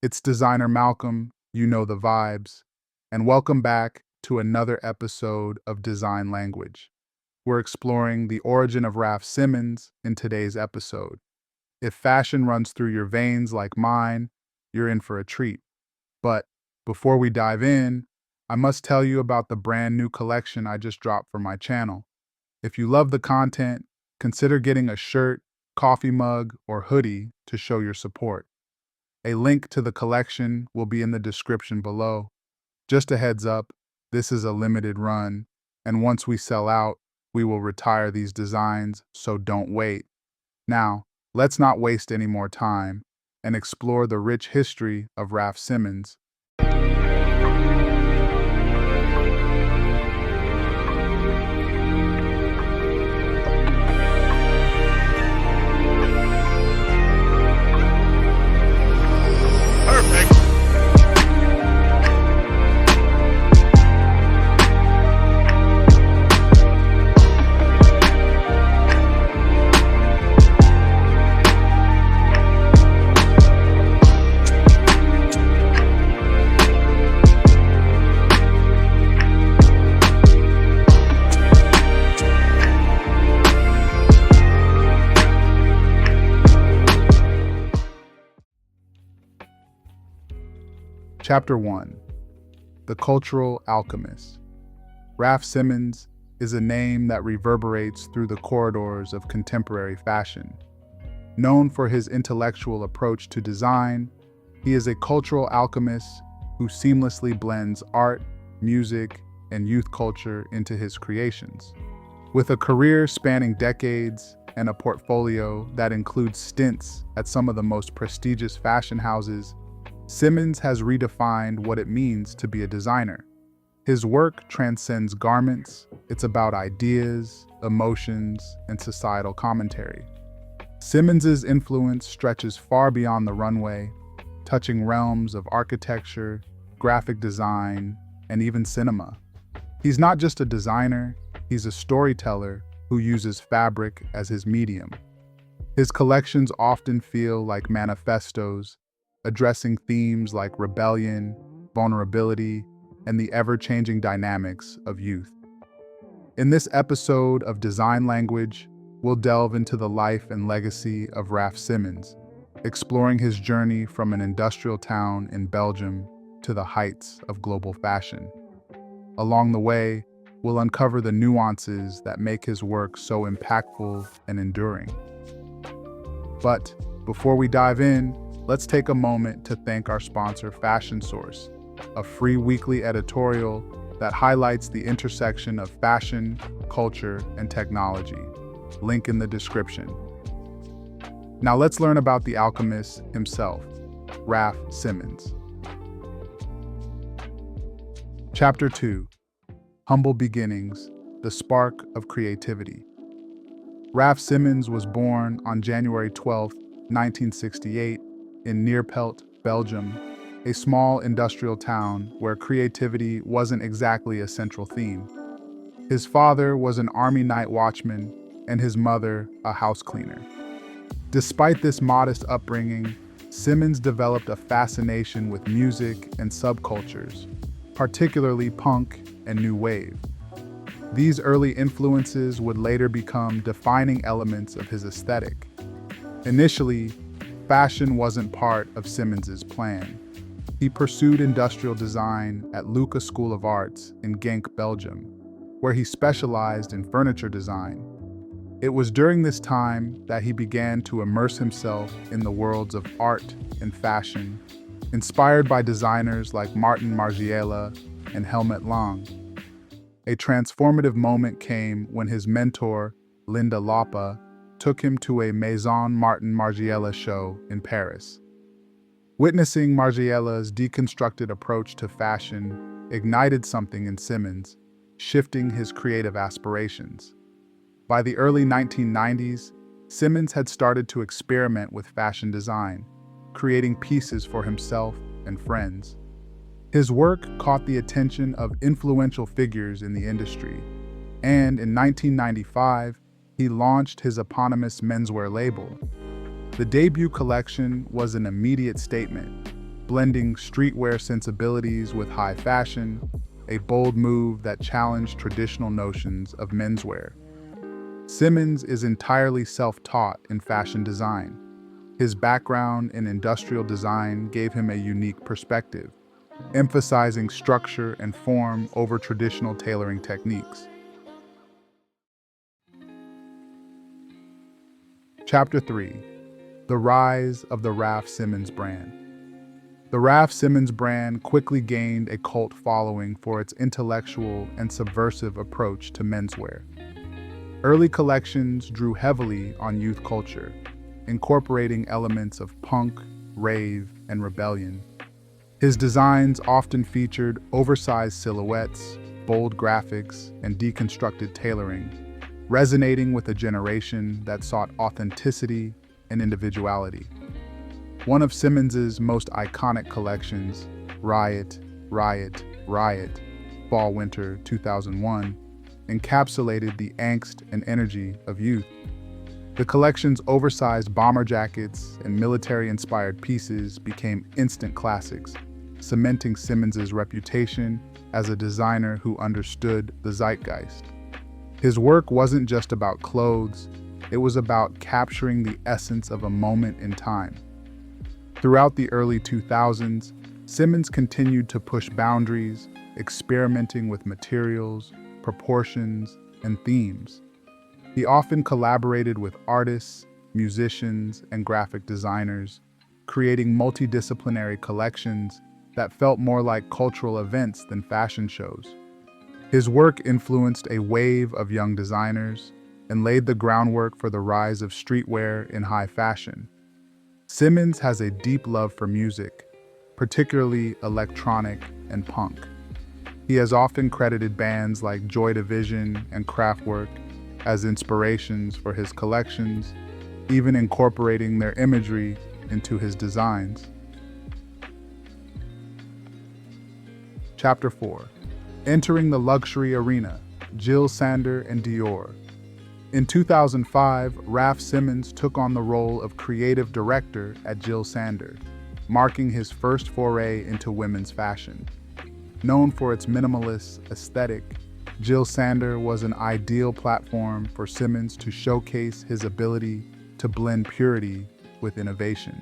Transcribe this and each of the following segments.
It's designer Malcolm, you know the vibes, and welcome back to another episode of Design Language. We're exploring the origin of Raf Simons in today's episode. If fashion runs through your veins like mine, you're in for a treat. But before we dive in, I must tell you about the brand new collection I just dropped for my channel. If you love the content, consider getting a shirt, coffee mug, or hoodie to show your support. A link to the collection will be in the description below. Just a heads up, this is a limited run, and once we sell out, we will retire these designs, so don't wait. Now, let's not waste any more time and explore the rich history of Raf Simons. Perfect. Chapter 1. The Cultural Alchemist. Raf Simons is a name that reverberates through the corridors of contemporary fashion. Known for his intellectual approach to design, he is a cultural alchemist who seamlessly blends art, music, and youth culture into his creations. With a career spanning decades and a portfolio that includes stints at some of the most prestigious fashion houses, Simons has redefined what it means to be a designer. His work transcends garments, it's about ideas, emotions, and societal commentary. Simons's influence stretches far beyond the runway, touching realms of architecture, graphic design, and even cinema. He's not just a designer, he's a storyteller who uses fabric as his medium. His collections often feel like manifestos, addressing themes like rebellion, vulnerability, and the ever-changing dynamics of youth. In this episode of Design Language, we'll delve into the life and legacy of Raf Simons, exploring his journey from an industrial town in Belgium to the heights of global fashion. Along the way, we'll uncover the nuances that make his work so impactful and enduring. But before we dive in, let's take a moment to thank our sponsor, Fashion Source, a free weekly editorial that highlights the intersection of fashion, culture, and technology. Link in the description. Now let's learn about the alchemist himself, Raf Simons. Chapter 2. Humble Beginnings, the Spark of Creativity. Raf Simons was born on January 12, 1968, in Neerpelt, Belgium, a small industrial town where creativity wasn't exactly a central theme. His father was an army night watchman and his mother a house cleaner. Despite this modest upbringing, Simons developed a fascination with music and subcultures, particularly punk and new wave. These early influences would later become defining elements of his aesthetic. Initially, fashion wasn't part of Simons's plan. He pursued industrial design at Lucas School of Arts in Genk, Belgium, where he specialized in furniture design. It was during this time that he began to immerse himself in the worlds of art and fashion, inspired by designers like Martin Margiela and Helmut Lang. A transformative moment came when his mentor, Linda Loppa, took him to a Maison Martin Margiela show in Paris. Witnessing Margiela's deconstructed approach to fashion ignited something in Simons, shifting his creative aspirations. By the early 1990s, Simons had started to experiment with fashion design, creating pieces for himself and friends. His work caught the attention of influential figures in the industry, and in 1995, he launched his eponymous menswear label. The debut collection was an immediate statement, blending streetwear sensibilities with high fashion, a bold move that challenged traditional notions of menswear. Simons is entirely self-taught in fashion design. His background in industrial design gave him a unique perspective, emphasizing structure and form over traditional tailoring techniques. Chapter 3: The Rise of the Raf Simons Brand. The Raf Simons brand quickly gained a cult following for its intellectual and subversive approach to menswear. Early collections drew heavily on youth culture, incorporating elements of punk, rave, and rebellion. His designs often featured oversized silhouettes, bold graphics, and deconstructed tailoring, resonating with a generation that sought authenticity and individuality. One of Simons's most iconic collections, Riot, Riot, Riot, Fall/Winter 2001, encapsulated the angst and energy of youth. The collection's oversized bomber jackets and military-inspired pieces became instant classics, cementing Simons's reputation as a designer who understood the zeitgeist. His work wasn't just about clothes, it was about capturing the essence of a moment in time. Throughout the early 2000s, Simons continued to push boundaries, experimenting with materials, proportions, and themes. He often collaborated with artists, musicians, and graphic designers, creating multidisciplinary collections that felt more like cultural events than fashion shows. His work influenced a wave of young designers and laid the groundwork for the rise of streetwear in high fashion. Simons has a deep love for music, particularly electronic and punk. He has often credited bands like Joy Division and Kraftwerk as inspirations for his collections, even incorporating their imagery into his designs. Chapter 4: Entering the Luxury Arena, Jil Sander and Dior. In 2005, Raf Simons took on the role of creative director at Jil Sander, marking his first foray into women's fashion. Known for its minimalist aesthetic, Jil Sander was an ideal platform for Simons to showcase his ability to blend purity with innovation.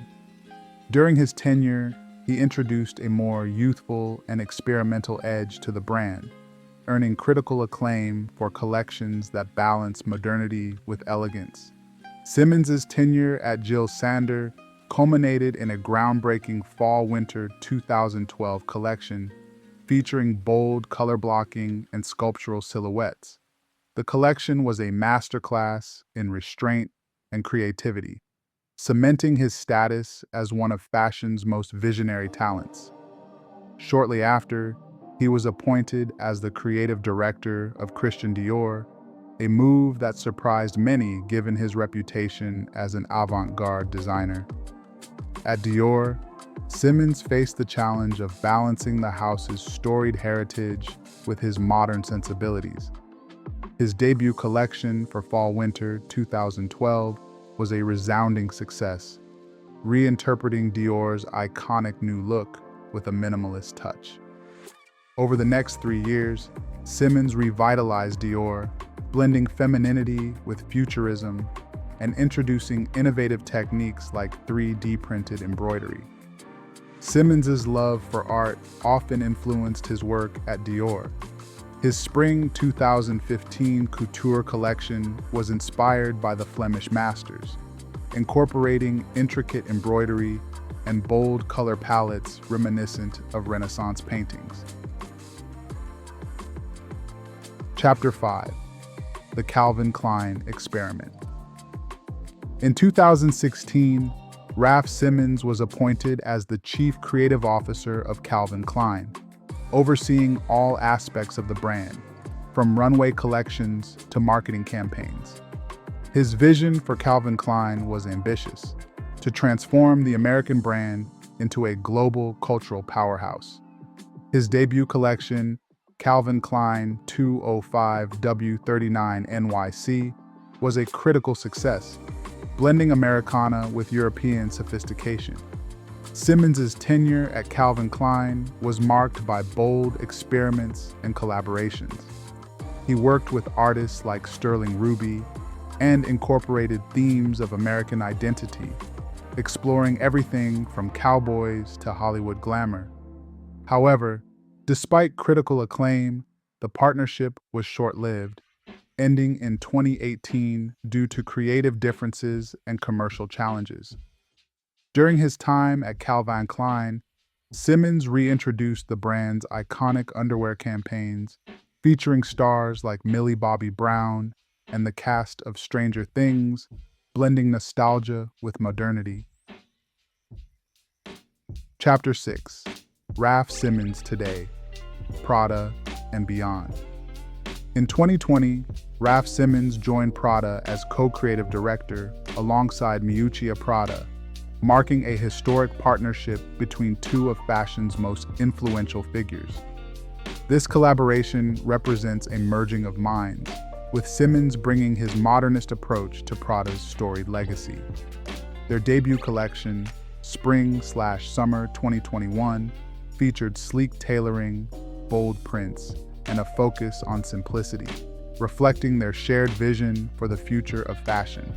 During his tenure, he introduced a more youthful and experimental edge to the brand, earning critical acclaim for collections that balance modernity with elegance. Simons's tenure at Jil Sander culminated in a groundbreaking Fall/Winter 2012 collection featuring bold color blocking and sculptural silhouettes. The collection was a masterclass in restraint and creativity, cementing his status as one of fashion's most visionary talents. Shortly after, he was appointed as the creative director of Christian Dior, a move that surprised many given his reputation as an avant-garde designer. At Dior, Simons faced the challenge of balancing the house's storied heritage with his modern sensibilities. His debut collection for Fall/Winter 2012 was a resounding success, reinterpreting Dior's iconic new look with a minimalist touch. Over the next 3 years, Simons revitalized Dior, blending femininity with futurism and introducing innovative techniques like 3D printed embroidery. Simons's love for art often influenced his work at Dior. His spring 2015 couture collection was inspired by the Flemish masters, incorporating intricate embroidery and bold color palettes reminiscent of Renaissance paintings. Chapter 5: The Calvin Klein Experiment. In 2016, Raf Simons was appointed as the Chief Creative Officer of Calvin Klein, overseeing all aspects of the brand, from runway collections to marketing campaigns. His vision for Calvin Klein was ambitious: to transform the American brand into a global cultural powerhouse. His debut collection, Calvin Klein 205 W39 NYC, was a critical success, blending Americana with European sophistication. Simons's tenure at Calvin Klein was marked by bold experiments and collaborations. He worked with artists like Sterling Ruby and incorporated themes of American identity, exploring everything from cowboys to Hollywood glamour. However, despite critical acclaim, the partnership was short-lived, ending in 2018 due to creative differences and commercial challenges. During his time at Calvin Klein, Simons reintroduced the brand's iconic underwear campaigns, featuring stars like Millie Bobby Brown and the cast of Stranger Things, blending nostalgia with modernity. Chapter 6: Raf Simons Today, Prada, and Beyond. In 2020, Raf Simons joined Prada as co-creative director alongside Miuccia Prada, marking a historic partnership between two of fashion's most influential figures. This collaboration represents a merging of minds, with Simons bringing his modernist approach to Prada's storied legacy. Their debut collection, Spring/Summer 2021, featured sleek tailoring, bold prints, and a focus on simplicity, reflecting their shared vision for the future of fashion.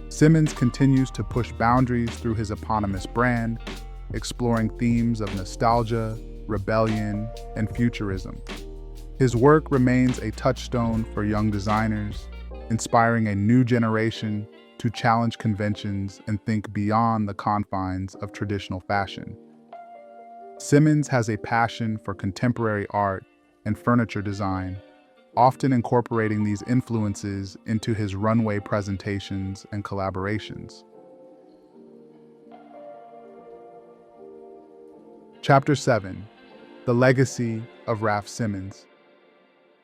Simons continues to push boundaries through his eponymous brand, exploring themes of nostalgia, rebellion, and futurism. His work remains a touchstone for young designers, inspiring a new generation to challenge conventions and think beyond the confines of traditional fashion. Simons has a passion for contemporary art and furniture design, often incorporating these influences into his runway presentations and collaborations. Chapter 7: The Legacy of Raf Simons.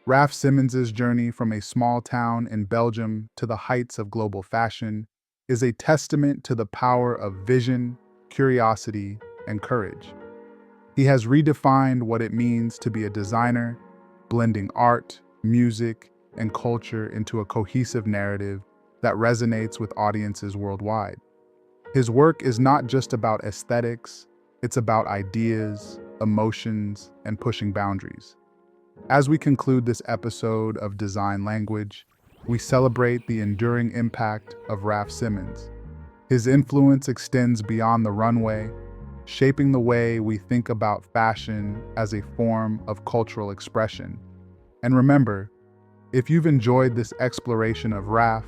Raf Simons's journey from a small town in Belgium to the heights of global fashion is a testament to the power of vision, curiosity, and courage. He has redefined what it means to be a designer, blending art, music, and culture into a cohesive narrative that resonates with audiences worldwide. His work is not just about aesthetics, it's about ideas, emotions, and pushing boundaries. As we conclude this episode of Design Language, we celebrate the enduring impact of Raf Simons. His influence extends beyond the runway, shaping the way we think about fashion as a form of cultural expression. And remember, if you've enjoyed this exploration of Raf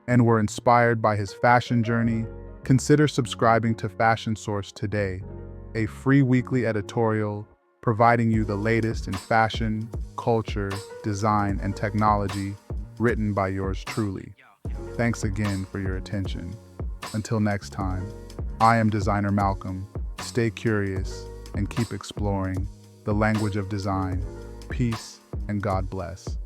and were inspired by his fashion journey, consider subscribing to Fashion Source today, a free weekly editorial providing you the latest in fashion, culture, design, and technology, written by yours truly. Thanks again for your attention. Until next time, I am Designer Malcolm. Stay curious and keep exploring the language of design. Peace and God bless.